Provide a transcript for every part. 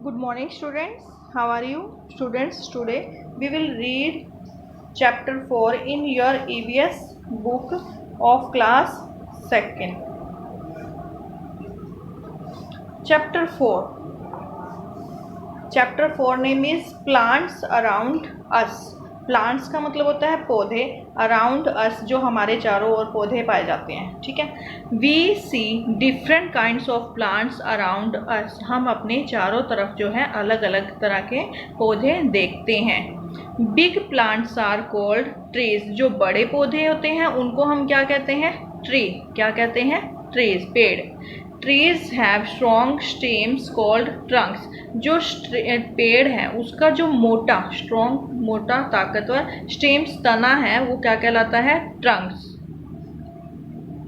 Good morning, students. How are you, students? Today we will read chapter 4 in your EVS book of class 2nd. Chapter 4. Chapter 4 name is Plants Around Us. Plants का मतलब होता है पौधे, around us जो हमारे चारों ओर पौधे पाए जाते हैं। ठीक है, we see different kinds of plants around us. हम अपने चारों तरफ जो है अलग अलग तरह के पौधे देखते हैं। Big plants are called trees. जो बड़े पौधे होते हैं उनको हम क्या कहते हैं? ट्री। क्या कहते हैं? ट्रीज, पेड़। Trees have strong stems called Trunks. जो पेड़ है उसका जो मोटा, स्ट्रॉन्ग, मोटा, ताकतवर स्टेम्स, तना है, वो क्या कहलाता है? Trunks.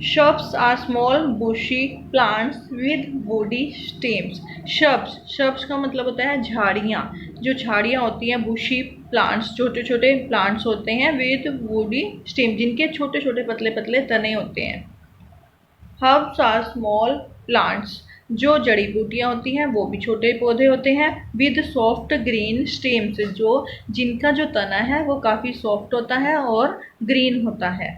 Shrubs are small bushy plants with woody stems. Shrubs का मतलब होता है झाड़ियाँ। जो झाड़ियाँ होती हैं, bushy plants, छोटे छोटे plants होते हैं with woody stem, जिनके छोटे छोटे पतले पतले तने होते हैं। Herbs are small plants. जो जड़ी बूटियाँ होती हैं वो भी छोटे पौधे होते हैं। विद सॉफ्ट ग्रीन स्टेम्स, जो जिनका जो तना है वो काफ़ी सॉफ्ट होता है और ग्रीन होता है।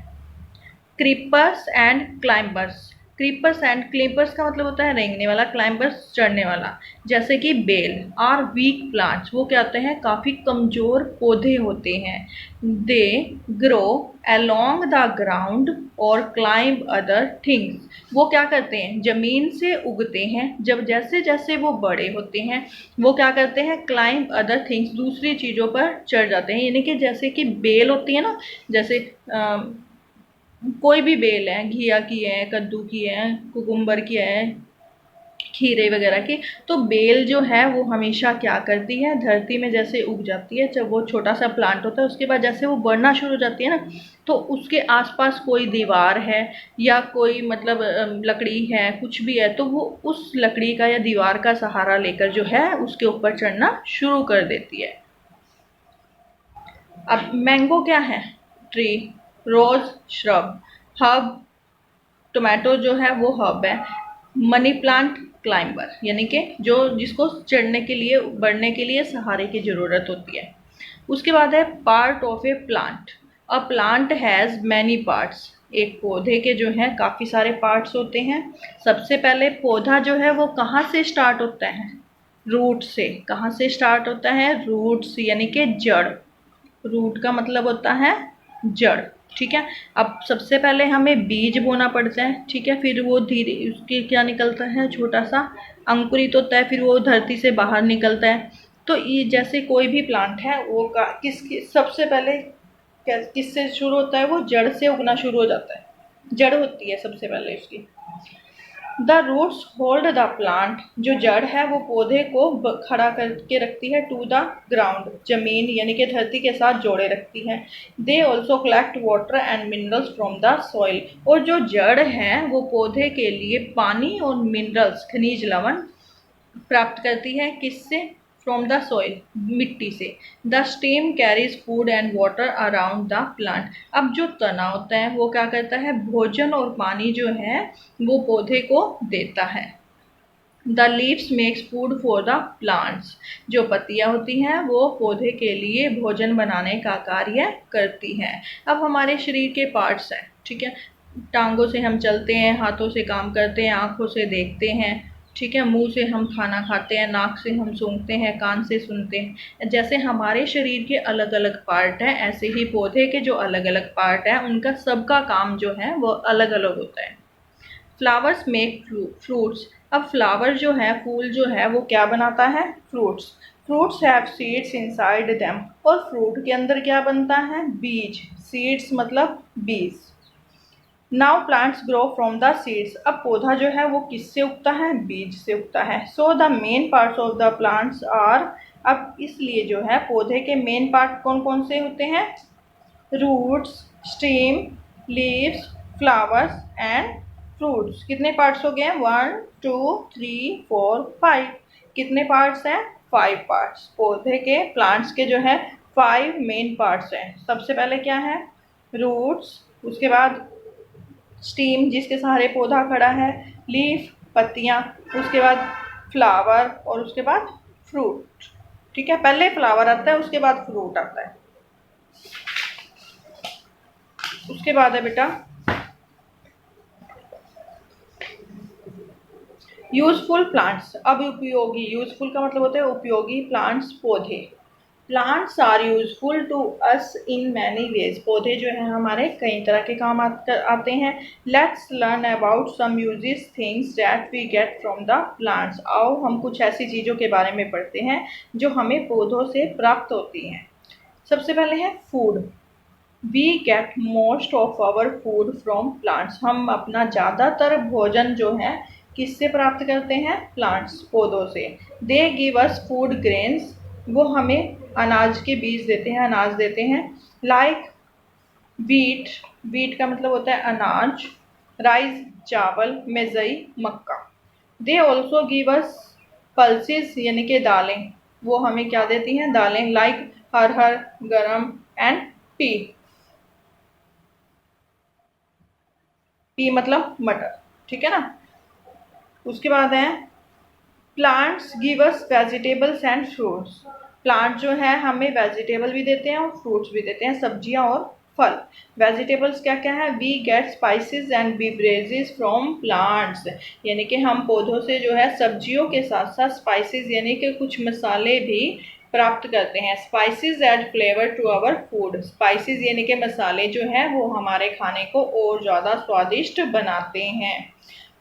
Creepers and climbers. Creepers and, clippers का मतलब होता है रेंगने वाला, क्लाइंबर्स चढ़ने वाला। जैसे कि बेल आर वीक प्लांट्स, वो क्या होते हैं? काफ़ी कमज़ोर पौधे होते हैं। They grow along the ground और क्लाइंब अदर थिंग्स। वो क्या करते हैं? ज़मीन से उगते हैं। जब जैसे जैसे वो बड़े होते हैं वो क्या करते हैं? क्लाइंब अदर थिंग्स, दूसरी चीज़ों पर चढ़ जाते हैं। यानी कि जैसे कि बेल होती है ना, जैसे कोई भी बेल है, घिया की है, कद्दू की है, कुकुम्बर की है, खीरे वगैरह की, तो बेल जो है वो हमेशा क्या करती है? धरती में जैसे उग जाती है, जब वो छोटा सा प्लांट होता है उसके बाद जैसे वो बढ़ना शुरू हो जाती है ना, तो उसके आसपास कोई दीवार है या कोई मतलब लकड़ी है, कुछ भी है, तो वो उस लकड़ी का या दीवार का सहारा लेकर जो है उसके ऊपर चढ़ना शुरू कर देती है। अब मैंगो क्या है? ट्री। रोज श्रब। हब, टोमेटो जो है वो हब है। मनी प्लांट क्लाइंबर, यानी कि जो जिसको चढ़ने के लिए, बढ़ने के लिए सहारे की ज़रूरत होती है। उसके बाद है part of A plant. A plant has many parts. एक पौधे के जो है काफ़ी सारे पार्ट्स होते हैं। सबसे पहले पौधा जो है वो कहाँ से स्टार्ट होता है? रूट से। कहाँ से स्टार्ट होता है? रूट से, यानी कि जड़। रूट का मतलब होता है जड़। ठीक है, अब सबसे पहले हमें बीज बोना पड़ता है। ठीक है, फिर वो धीरे उसके क्या निकलता है? छोटा सा अंकुरित होता है, फिर वो धरती से बाहर निकलता है। तो ये जैसे कोई भी प्लांट है वो किसकी सबसे पहले किससे शुरू होता है? वो जड़ से उगना शुरू हो जाता है। जड़ होती है सबसे पहले उसकी। The roots hold the plant. जो जड़ है वो पौधे को खड़ा करके रखती है। टू द ग्राउंड, जमीन यानी कि धरती के साथ जोड़े रखती है। They also collect water and minerals from the soil. और जो जड़ है वो पौधे के लिए पानी और मिनरल्स, खनिज लवण प्राप्त करती है। किससे? फ्रॉम द सॉइल, मिट्टी से। The stem carries food and water around the plant. अब जो तना होता है वो क्या करता है? भोजन और पानी जो है वो पौधे को देता है। The leaves makes food for the plants. जो पत्तियां होती हैं वो पौधे के लिए भोजन बनाने का कार्य करती हैं। अब हमारे शरीर के पार्ट्स हैं। ठीक है, टांगों से हम चलते हैं, हाथों से काम करते हैं, आँखों से देखते हैं। ठीक है, मुंह से हम खाना खाते हैं, नाक से हम सूंघते हैं, कान से सुनते हैं। जैसे हमारे शरीर के अलग अलग पार्ट हैं, ऐसे ही पौधे के जो अलग अलग पार्ट हैं उनका सबका काम जो है वो अलग अलग होता है। Flowers make fruits. अब फ्लावर जो है, फूल जो है, वो क्या बनाता है? Fruits. Fruits have seeds inside them. और फ्रूट के अंदर क्या बनता है? बीज। सीड्स मतलब बीज। Now plants grow from the seeds. अब पौधा जो है वो किससे उगता है? बीज से उगता है। So the main parts of the plants are. अब इसलिए जो है पौधे के मेन पार्ट कौन कौन से होते हैं? Roots, stem, leaves, flowers and fruits. कितने पार्ट्स हो गए हैं? 1 2 3 4 5। कितने पार्ट्स हैं? 5 पार्ट्स। पौधे के, प्लांट्स के जो है 5 मेन पार्ट्स हैं। सबसे पहले क्या है? रूट्स, उसके बाद स्टीम जिसके सहारे पौधा खड़ा है, लीफ पत्तियाँ, उसके बाद फ्लावर और उसके बाद फ्रूट। ठीक है, पहले फ्लावर आता है, उसके बाद फ्रूट आता है। उसके बाद है बेटा यूजफुल प्लांट्स। अब उपयोगी, यूजफुल का मतलब होता है उपयोगी, प्लांट्स पौधे। Plants are useful to us in many ways. पौधे जो है हमारे कई तरह के काम आते हैं। Let's learn about some uses things that we get from the plants. आओ हम कुछ ऐसी चीज़ों के बारे में पढ़ते हैं जो हमें पौधों से प्राप्त होती हैं। सबसे पहले है food. We get most of our food from plants. हम अपना ज़्यादातर भोजन जो है किससे प्राप्त करते हैं? प्लांट्स, पौधों से। They give us food grains. वो हमें अनाज के बीज देते हैं, अनाज देते हैं। लाइक व्हीट, व्हीट का मतलब होता है अनाज। राइस, चावल। मेजई, मक्का। They also give us pulses यानी कि दालें। वो हमें क्या देती हैं? दालें। लाइक अरहर, गरम एंड पी। पी मतलब मटर। ठीक है ना। उसके बाद है plants give us vegetables and fruits. Plant जो है हमें वेजिटेबल भी देते हैं और फ्रूट्स भी देते हैं, सब्जियां और फल। वेजिटेबल्स क्या क्या है? We get spices and beverages from plants. यानी कि हम पौधों से जो है सब्जियों के साथ साथ स्पाइसेस यानी कि कुछ मसाले भी प्राप्त करते हैं। Spices add flavour to our food. Spices यानी कि मसाले जो हैं वो हमारे खाने को और ज़्यादा स्वादिष्ट बनाते हैं।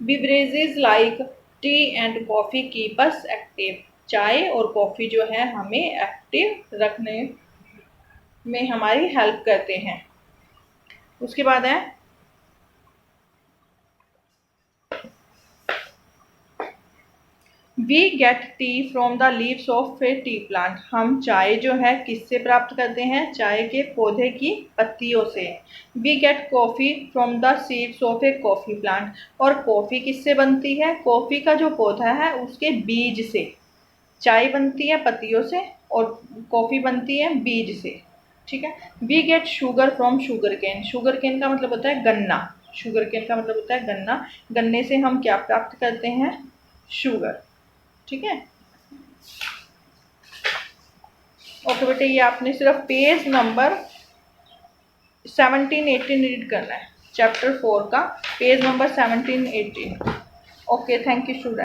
Beverages like T and coffee keep us active. चाय और कॉफ़ी जो है हमें एक्टिव रखने में हमारी हेल्प करते हैं। उसके बाद है we get tea from the leaves of a tea plant. हम चाय जो है किससे प्राप्त करते हैं? चाय के पौधे की पत्तियों से। We get coffee from the seeds of a coffee plant. और कॉफ़ी किससे बनती है? कॉफ़ी का जो पौधा है उसके बीज से। चाय बनती है पत्तियों से और कॉफ़ी बनती है बीज से। ठीक है। We get sugar from sugar cane. Sugar cane का मतलब होता है गन्ना। शुगर केन का मतलब होता है गन्ना। गन्ने से हम क्या प्राप्त करते हैं? शुगर। ठीक है। ओके बेटे, ये आपने सिर्फ पेज नंबर 17-18 रीड करना है, चैप्टर 4 का page number 17-18। Okay, thank you student.